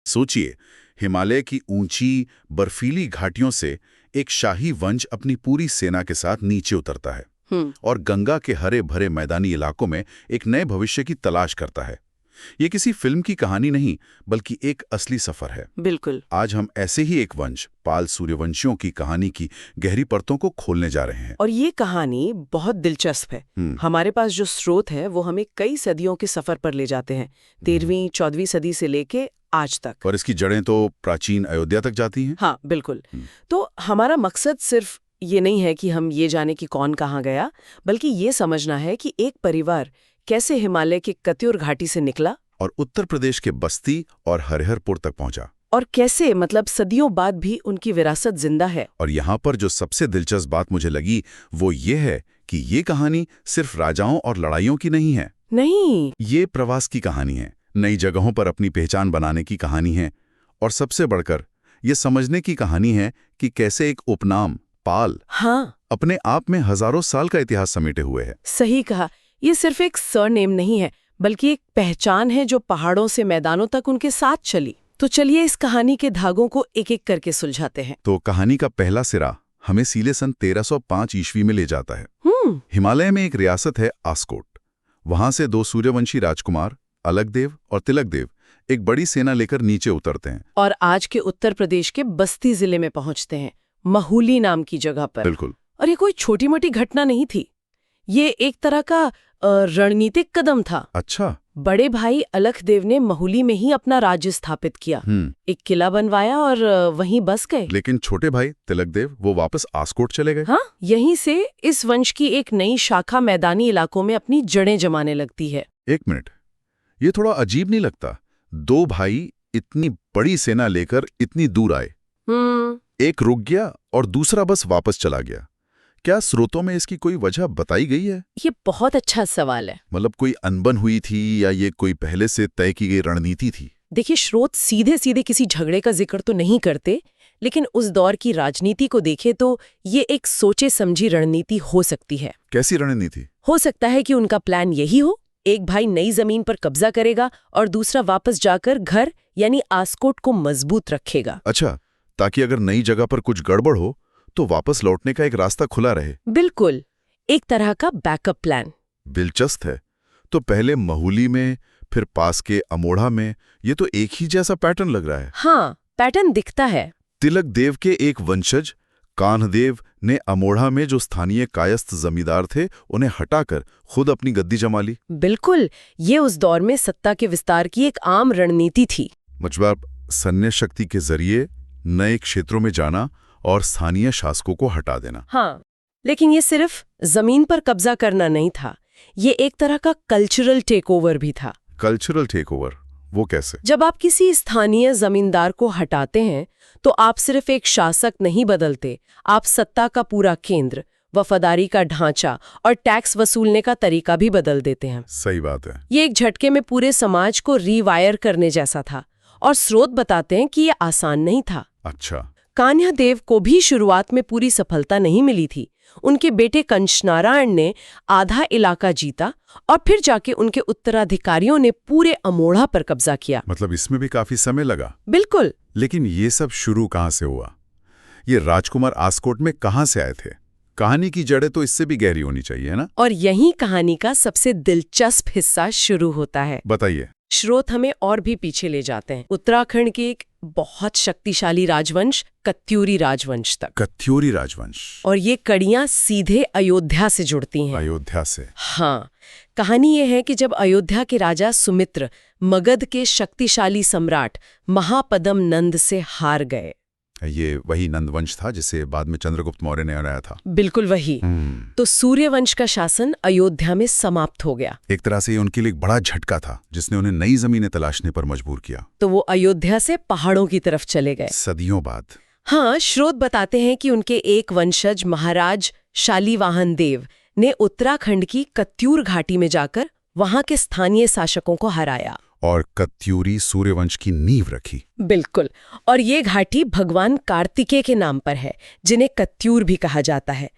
सोचिए, हिमालय की ऊंची बर्फीली घाटियों से एक शाही वंश अपनी पूरी सेना के साथ नीचे उतरता है और गंगा के हरे भरे मैदानी इलाकों में एक नए भविष्य की तलाश करता है। ये किसी फिल्म की कहानी नहीं, बल्कि एक असली सफर है। बिल्कुल। आज हम ऐसे ही एक वंश, पाल सूर्यवंशियों की कहानी की गहरी परतों को खोलने जा रहे हैं। और ये कहानी बहुत दिलचस्प है। हमारे पास जो स्रोत है वो हमें कई सदियों के सफर पर ले जाते हैं, 13वीं 14वीं सदी से लेके आज तक। और इसकी जड़ें तो प्राचीन अयोध्या तक जाती हैं। हाँ, बिल्कुल। तो हमारा मकसद सिर्फ ये नहीं है कि हम ये जाने कि कौन कहाँ गया, बल्कि ये समझना है कि एक परिवार कैसे हिमालय के कत्यूर घाटी से निकला और उत्तर प्रदेश के बस्ती और हरिहरपुर तक पहुंचा। और कैसे सदियों बाद भी उनकी विरासत जिंदा है। और यहाँ पर जो सबसे दिलचस्प बात मुझे लगी वो ये है कि ये कहानी सिर्फ राजाओं और लड़ाइयों की नहीं है। नहीं, ये प्रवास की कहानी है, नई जगहों पर अपनी पहचान बनाने की कहानी है, और सबसे बढ़कर ये समझने की कहानी है कि कैसे एक उपनाम पाल अपने आप में हजारों साल का इतिहास समेटे हुए है। सही कहा। ये सिर्फ एक सरनेम नहीं है, बल्कि एक पहचान है जो पहाड़ों से मैदानों तक उनके साथ चली। तो चलिए इस कहानी के धागों को एक एक करके सुलझाते हैं। तो कहानी का पहला सिरा हमें सीले सन 1305 ईस्वी में ले जाता है। हिमालय में एक रियासत है आस्कोट। वहां से दो सूर्यवंशी राजकुमार अलकदेव और तिलकदेव एक बड़ी सेना लेकर नीचे उतरते हैं और आज के उत्तर प्रदेश के बस्ती जिले में पहुंचते हैं, महूली नाम की जगह पर। बिल्कुल। और ये कोई छोटी मोटी घटना नहीं थी, ये एक तरह का रणनीतिक कदम था। अच्छा। बड़े भाई अलखदेव ने महूली में ही अपना राज्य स्थापित किया, एक किला बनवाया और वहीं बस गए। लेकिन छोटे भाई तिलकदेव वो वापस आस्कोट चले गए। हाँ, यहीं से इस वंश की एक नई शाखा मैदानी इलाकों में अपनी जड़ें जमाने लगती है। एक मिनट, ये थोड़ा अजीब नहीं लगता? दो भाई इतनी बड़ी सेना लेकर इतनी दूर आए, एक रुक गया और दूसरा बस वापस चला गया। क्या स्रोतों में इसकी कोई वजह बताई गई है? ये बहुत अच्छा सवाल है। मतलब कोई अनबन हुई थी या ये कोई पहले से तय की गई रणनीति थी? देखिए, स्रोत सीधे सीधे किसी झगड़े का जिक्र तो नहीं करते, लेकिन उस दौर की राजनीति को देखे तो ये एक सोचे समझी रणनीति हो सकती है। कैसी रणनीति? हो सकता है कि उनका प्लान यही हो, एक भाई नई जमीन पर कब्जा करेगा और दूसरा वापस जाकर घर यानी आस्कोट को मजबूत रखेगा। अच्छा, ताकि अगर नई जगह पर कुछ गड़बड़ हो तो वापस लौटने का एक रास्ता खुला रहे। बिल्कुल, एक तरह का बैकअप प्लान। दिलचस्प है। तो पहले महूली में, फिर पास के अमोढ़ा में, ये तो एक ही जैसा पैटर्न लग रहा है। हाँ, पैटर्न दिखता है। तिलक देव के एक वंशज कान्हदेव ने अमोढ़ा में जो स्थानीय कायस्थ जमींदार थे उन्हें हटाकर खुद अपनी गद्दी जमा ली। बिल्कुल, ये उस दौर में सत्ता के विस्तार की एक आम रणनीति थी। मतलब सैन्य शक्ति के जरिए नए क्षेत्रों में जाना और स्थानीय शासकों को हटा देना। हाँ, लेकिन ये सिर्फ जमीन पर कब्जा करना नहीं था, ये एक तरह का कल्चरल टेकओवर भी था। कल्चरल टेकओवर, वो कैसे? जब आप किसी स्थानीय जमींदार को हटाते हैं तो आप सिर्फ एक शासक नहीं बदलते, आप सत्ता का पूरा केंद्र, वफादारी का ढांचा और टैक्स वसूलने का तरीका भी बदल देते हैं। सही बात है। ये एक झटके में पूरे समाज को रीवायर करने जैसा था, और स्रोत बताते हैं कि ये आसान नहीं था। अच्छा। कान्हदेव को भी शुरुआत में पूरी सफलता नहीं मिली थी। उनके बेटे कंचनारायण ने आधा इलाका जीता और फिर जाके उनके उत्तराधिकारियों ने पूरे अमोढ़ा पर कब्जा किया। मतलब इसमें भी काफी समय लगा। बिल्कुल। लेकिन ये सब शुरू कहाँ से हुआ? ये राजकुमार आस्कोट में कहाँ से आए थे? कहानी की जड़ें तो इससे भी गहरी होनी चाहिए, है ना? और यही कहानी का सबसे दिलचस्प हिस्सा शुरू होता है। बताइए। स्रोत हमें और भी पीछे ले जाते हैं, उत्तराखंड के एक बहुत शक्तिशाली राजवंश कत्यूरी राजवंश तक। कत्यूरी राजवंश। और ये कड़ियां सीधे अयोध्या से जुड़ती हैं। अयोध्या से? हाँ। कहानी ये है कि जब अयोध्या के राजा सुमित्र मगध के शक्तिशाली सम्राट महापद्म नंद से हार गए। ये वही नंदवंश था जिसे बाद में चंद्रगुप्त मौर्य ने हराया था। बिल्कुल वही। तो सूर्यवंश का शासन अयोध्या में समाप्त हो गया। एक तरह से ये उनके लिए एक बड़ा झटका था जिसने उन्हें नई जमीनें तलाशने पर मजबूर किया। तो वो अयोध्या से पहाड़ों की तरफ चले गए सदियों बाद। हाँ, स्रोत बताते हैं कि उनके एक वंशज महाराज शालीवाहन देव ने उत्तराखंड की कत्यूर घाटी में जाकर वहां के स्थानीय शासकों को हराया और कत्यूरी सूर्यवंश की नींव रखी। बिल्कुल। और ये घाटी भगवान कार्तिकेय के नाम पर है, जिन्हें कत्यूर भी कहा जाता है।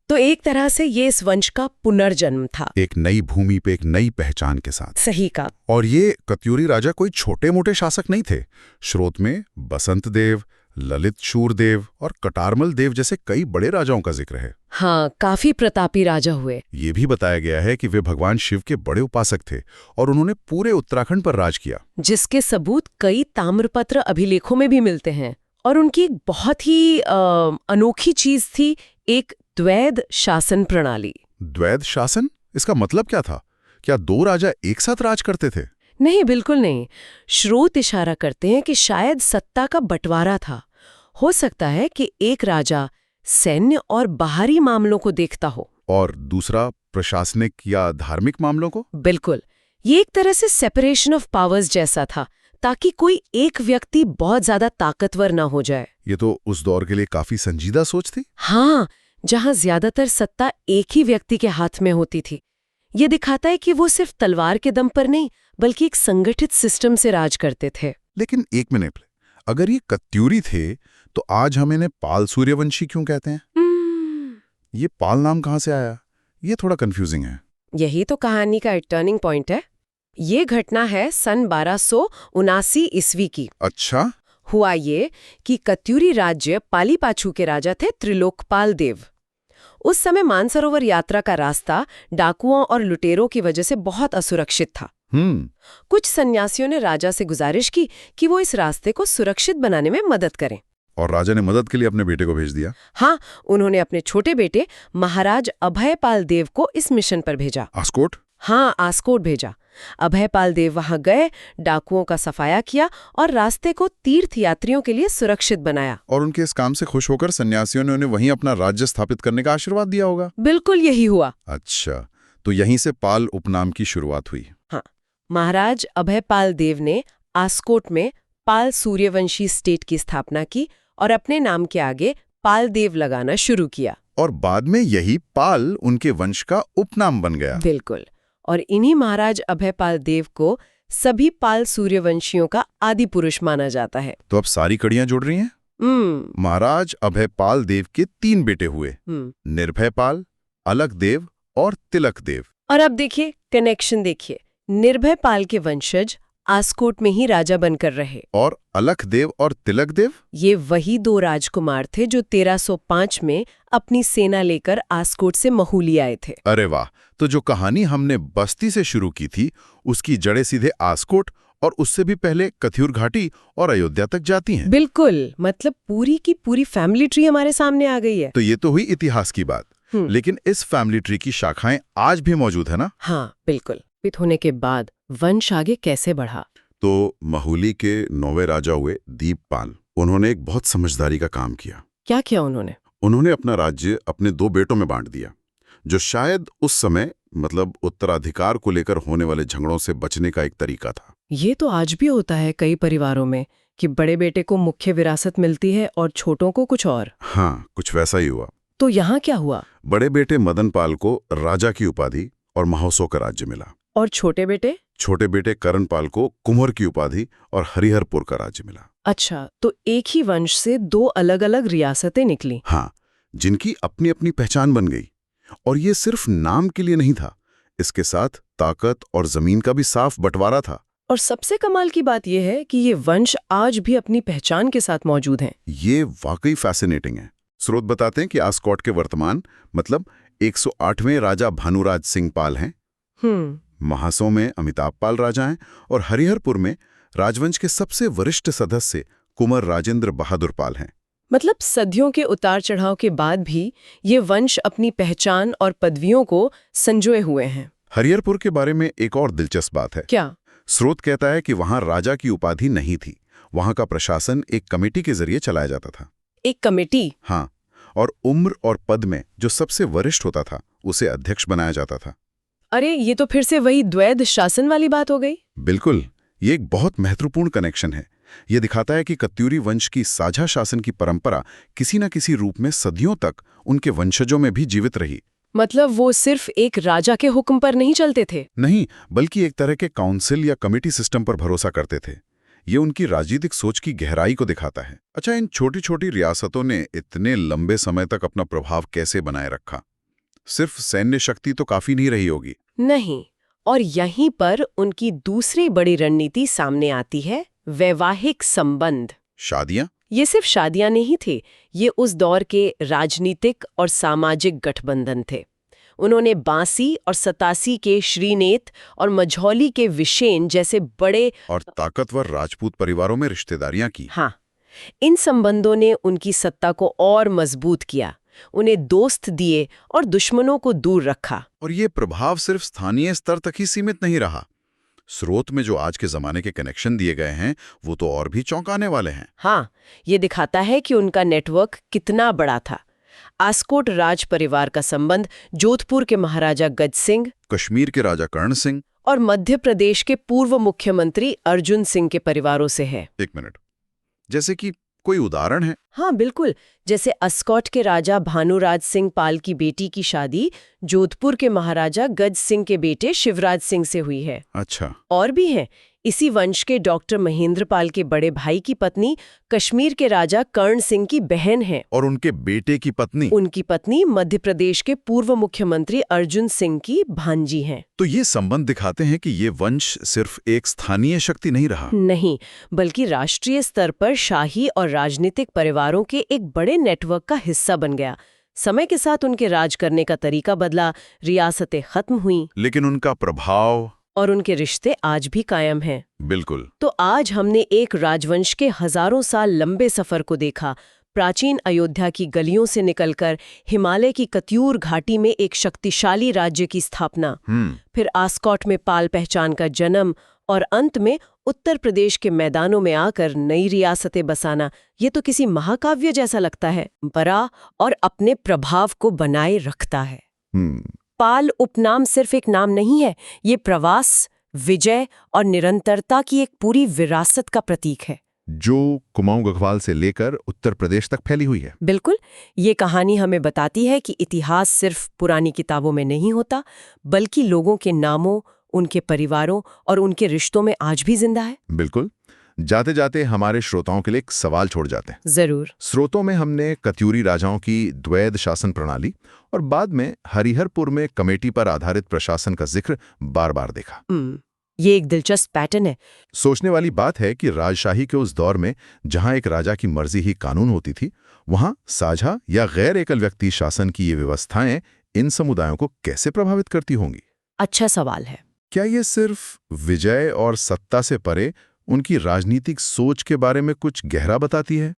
तो एक तरह से ये इस वंश का पुनर्जन्म था। एक नई भूमि पे एक नई पहचान के साथ। सही कहा। और ये कत्यूरी राजा कोई छोटे मोटे शासक नहीं थे। स्रोत में बसंत देव, ललित शूरदेव और कटारमल देव जैसे कई बड़े राजाओं का जिक्र है। हाँ, काफी प्रतापी राजा हुए। ये भी बताया गया है कि वे भगवान शिव के बड़े उपासक थे और उन्होंने पूरे उत्तराखंड पर राज किया, जिसके सबूत कई ताम्रपत्र अभिलेखों में भी मिलते हैं। और उनकी एक बहुत ही अनोखी चीज थी, एक द्वैध शासन प्रणाली। द्वैध शासन? इसका मतलब क्या था? क्या दो राजा एक साथ राज करते थे? नहीं, बिल्कुल नहीं। स्रोत इशारा करते हैं कि शायद सत्ता का बंटवारा था। हो सकता है कि एक राजा सैन्य और बाहरी मामलों को देखता हो और दूसरा प्रशासनिक या धार्मिक मामलों को। बिल्कुल, ये एक तरह से सेपरेशन ऑफ पावर्स जैसा था, ताकि कोई एक व्यक्ति बहुत ज्यादा ताकतवर ना हो जाए। ये तो उस दौर के लिए काफी संजीदा सोच थी। हाँ, जहां ज्यादातर सत्ता एक ही व्यक्ति के हाथ में होती थी। ये दिखाता है कि वो सिर्फ तलवार के दम पर नहीं, बल्कि एक संगठित सिस्टम से राज करते थे। लेकिन एक मिनट, अगर ये कत्यूरी थे तो आज हम इन्हें पाल सूर्यवंशी क्यों कहते हैं? ये पाल नाम कहां से आया? ये थोड़ा कंफ्यूजिंग है। यही तो कहानी का एक टर्निंग पॉइंट है। ये घटना है सन 1279 ईस्वी की। अच्छा। हुआ ये कि कत्यूरी राज्य पालीपाछू के राजा थे त्रिलोकपाल देव। उस समय मानसरोवर यात्रा का रास्ता डाकुओं और लुटेरों की वजह से बहुत असुरक्षित था। कुछ सन्यासियों ने राजा से गुजारिश की कि वो इस रास्ते को सुरक्षित बनाने में मदद करें। और राजा ने मदद के लिए अपने बेटे को भेज दिया। हाँ, उन्होंने अपने छोटे बेटे महाराज अभयपाल देव को इस मिशन पर भेजा। आस्कोट? हाँ, आस्कोट भेजा। अभयपाल देव वहां गए, डाकुओं का सफाया किया और रास्ते को तीर्थ यात्रियों के लिए सुरक्षित बनाया। और उनके इस काम से खुश होकर सन्यासियों ने उन्हें वहीं अपना राज्य स्थापित करने का आशीर्वाद दिया होगा। बिल्कुल यही हुआ। अच्छा, तो यहीं से पाल उपनाम की शुरुआत हुई। हाँ, महाराज अभयपाल देव ने आस्कोट में पाल सूर्यवंशी स्टेट की स्थापना की और अपने नाम के आगे पाल देव लगाना शुरू किया। और बाद में यही पाल उनके वंश का उपनाम बन गया। बिल्कुल। और इन्हीं महाराज अभयपाल देव को सभी पाल सूर्यवंशियों का आदि पुरुष माना जाता है। तो अब सारी कड़ियां जुड़ रही हैं। महाराज अभयपाल देव के 3 बेटे हुए, निर्भयपाल, अलख देव और तिलक देव। और अब देखिए कनेक्शन, देखिए निर्भयपाल के वंशज आस्कोट में ही राजा बनकर रहे। और अलख देव और तिलक देव, ये वही 2 राजकुमार थे जो 1305 में अपनी सेना लेकर आस्कोट से महूली आए थे। अरे वाह! तो जो कहानी हमने बस्ती से शुरू की थी उसकी जड़ें सीधे आस्कोट और उससे भी पहले कथ्यूर घाटी और अयोध्या तक जाती हैं। बिल्कुल, मतलब पूरी की पूरी फैमिली ट्री हमारे सामने आ गई है। तो ये तो हुई इतिहास की बात, लेकिन इस फैमिली ट्री की शाखाएं आज भी मौजूद है ना? हाँ, बिल्कुल। होने के बाद वंश आगे कैसे बढ़ा? तो महूली के 9वें राजा हुए दीपपाल। उन्होंने एक बहुत समझदारी का काम किया। क्या किया उन्होंने? उन्होंने अपना राज्य अपने 2 बेटों में बांट दिया, जो शायद उस समय मतलब उत्तराधिकार को लेकर होने वाले झगड़ों से बचने का एक तरीका था। ये तो आज भी होता है कई परिवारों में कि बड़े बेटे को मुख्य विरासत मिलती है और छोटों को कुछ और। हाँ, कुछ वैसा ही हुआ। तो यहाँ क्या हुआ? बड़े बेटे मदनपाल को राजा की उपाधि और महोत्सव का राज्य मिला। और छोटे बेटे? छोटे बेटे करणपाल को कुंवर की उपाधि और हरिहरपुर का राज्य मिला। अच्छा, तो एक ही वंश से 2 अलग-अलग रियासतें निकली। हाँ, जिनकी अपनी अपनी पहचान बन गई। और ये सिर्फ नाम के लिए नहीं था, इसके साथ ताकत और जमीन का भी साफ बंटवारा था। और सबसे कमाल की बात यह है कि ये वंश आज भी अपनी पहचान के साथ मौजूद हैं। ये वाकई फैसिनेटिंग है। स्रोत बताते हैं कि आस्कोट के वर्तमान मतलब 108वें राजा भानुराज सिंह पाल हैं। महासों में अमिताभ पाल राजा हैं और हरिहरपुर में राजवंश के सबसे वरिष्ठ सदस्य कुंवर राजेंद्र बहादुर पाल हैं। मतलब सदियों के उतार चढ़ाव के बाद भी ये वंश अपनी पहचान और पदवियों को संजोए हुए हैं। हरिहरपुर के बारे में एक और दिलचस्प बात है। क्या? स्रोत कहता है कि वहां राजा की उपाधि नहीं थी, वहां का प्रशासन एक कमेटी के जरिए चलाया जाता था। एक कमेटी? हाँ, और उम्र और पद में जो सबसे वरिष्ठ होता था उसे अध्यक्ष बनाया जाता था। अरे, ये तो फिर से वही द्वैध शासन वाली बात हो गई। बिल्कुल, ये एक बहुत महत्वपूर्ण कनेक्शन है। ये दिखाता है कि कत्यूरी वंश की साझा शासन की परंपरा किसी न किसी रूप में सदियों तक उनके वंशजों में भी जीवित रही। मतलब वो सिर्फ एक राजा के हुक्म पर नहीं चलते थे? नहीं, बल्कि एक तरह के काउंसिल या कमेटी सिस्टम पर भरोसा करते थे। ये उनकी राजनीतिक सोच की गहराई को दिखाता है। अच्छा, इन छोटी छोटी रियासतों ने इतने लंबे समय तक अपना प्रभाव कैसे बनाए रखा? सिर्फ सैन्य शक्ति तो काफी नहीं रही होगी। नहीं, और यहीं पर उनकी दूसरी बड़ी रणनीति सामने आती है, वैवाहिक संबंध। शादियां? ये सिर्फ शादियां नहीं थे, ये उस दौर के राजनीतिक और सामाजिक गठबंधन थे। उन्होंने बांसी और सतासी के श्रीनेत और मझौली के विशेन जैसे बड़े और ताकतवर राजपूत परिवारों में रिश्तेदारियां की। हाँ, इन संबंधों ने उनकी सत्ता को और मजबूत किया, उन्हें दोस्त दिए और दुश्मनों को दूर रखा। और ये प्रभाव सिर्फ स्थानीय स्तर तक ही सीमित नहीं रहा। स्रोत में जो आज के जमाने के कनेक्शन दिए गए हैं वो तो और भी चौंकाने वाले हैं। हाँ, ये दिखाता है कि उनका नेटवर्क कितना बड़ा था। आस्कोट राज परिवार का संबंध जोधपुर के महाराजा गज सिंह, कश्मीर के राजा कर्ण सिंह और मध्य प्रदेश के पूर्व मुख्यमंत्री अर्जुन सिंह के परिवारों से है। एक मिनट, जैसे कि कोई उदाहरण है? हाँ बिल्कुल, जैसे अस्कॉट के राजा भानुराज सिंह पाल की बेटी की शादी जोधपुर के महाराजा गज सिंह के बेटे शिवराज सिंह से हुई है। अच्छा। और भी हैं, इसी वंश के डॉक्टर महेंद्र पाल के बड़े भाई की पत्नी कश्मीर के राजा कर्ण सिंह की बहन है। और उनके बेटे की पत्नी? उनकी पत्नी मध्य प्रदेश के पूर्व मुख्यमंत्री अर्जुन सिंह की भांजी हैं। तो ये संबंध दिखाते हैं कि ये वंश सिर्फ एक स्थानीय शक्ति नहीं रहा। नहीं, बल्कि राष्ट्रीय स्तर पर शाही और राजनीतिक परिवारों के एक बड़े नेटवर्क का हिस्सा बन गया। समय के साथ उनके राज करने का तरीका बदला, रियासतें खत्म हुईं, लेकिन उनका प्रभाव और उनके रिश्ते आज भी कायम हैं। बिल्कुल। तो आज हमने एक राजवंश के हजारों साल लंबे सफर को देखा, प्राचीन अयोध्या की गलियों से निकलकर हिमालय की कत्यूर घाटी में एक शक्तिशाली राज्य की स्थापना, फिर आस्कॉट में पाल पहचान का जन्म, और अंत में उत्तर प्रदेश के मैदानों में आकर नई रियासतें बसाना। ये तो किसी महाकाव्य जैसा लगता है। बड़ा और अपने प्रभाव को बनाए रखता है। पाल उपनाम सिर्फ एक नाम नहीं है, ये प्रवास, विजय और निरंतरता की एक पूरी विरासत का प्रतीक है, जो कुमाऊं गढ़वाल से लेकर उत्तर प्रदेश तक फैली हुई है। बिल्कुल। ये कहानी हमें बताती है कि इतिहास सिर्फ पुरानी किताबों में नहीं होता, बल्कि लोगों के नामों, उनके परिवारों और उनके रिश्तों में आज भी जिंदा है। बिल्कुल। जाते जाते हमारे श्रोताओं के लिए एक सवाल छोड़ जाते हैं। जरूर। स्रोतों में हमने कत्यूरी राजाओं की द्वैध शासन प्रणाली और बाद में हरिहरपुर में कमेटी पर आधारित प्रशासन का जिक्र बार बार देखा। ये एक दिलचस्प पैटर्न है। सोचने वाली बात है कि राजशाही के उस दौर में जहां एक राजा की मर्जी ही कानून होती थी, वहां साझा या गैर एकल व्यक्ति शासन की ये व्यवस्थाएं इन समुदायों को कैसे प्रभावित करती होंगी? अच्छा सवाल है। क्या ये सिर्फ विजय और सत्ता से परे उनकी राजनीतिक सोच के बारे में कुछ गहरा बताती है?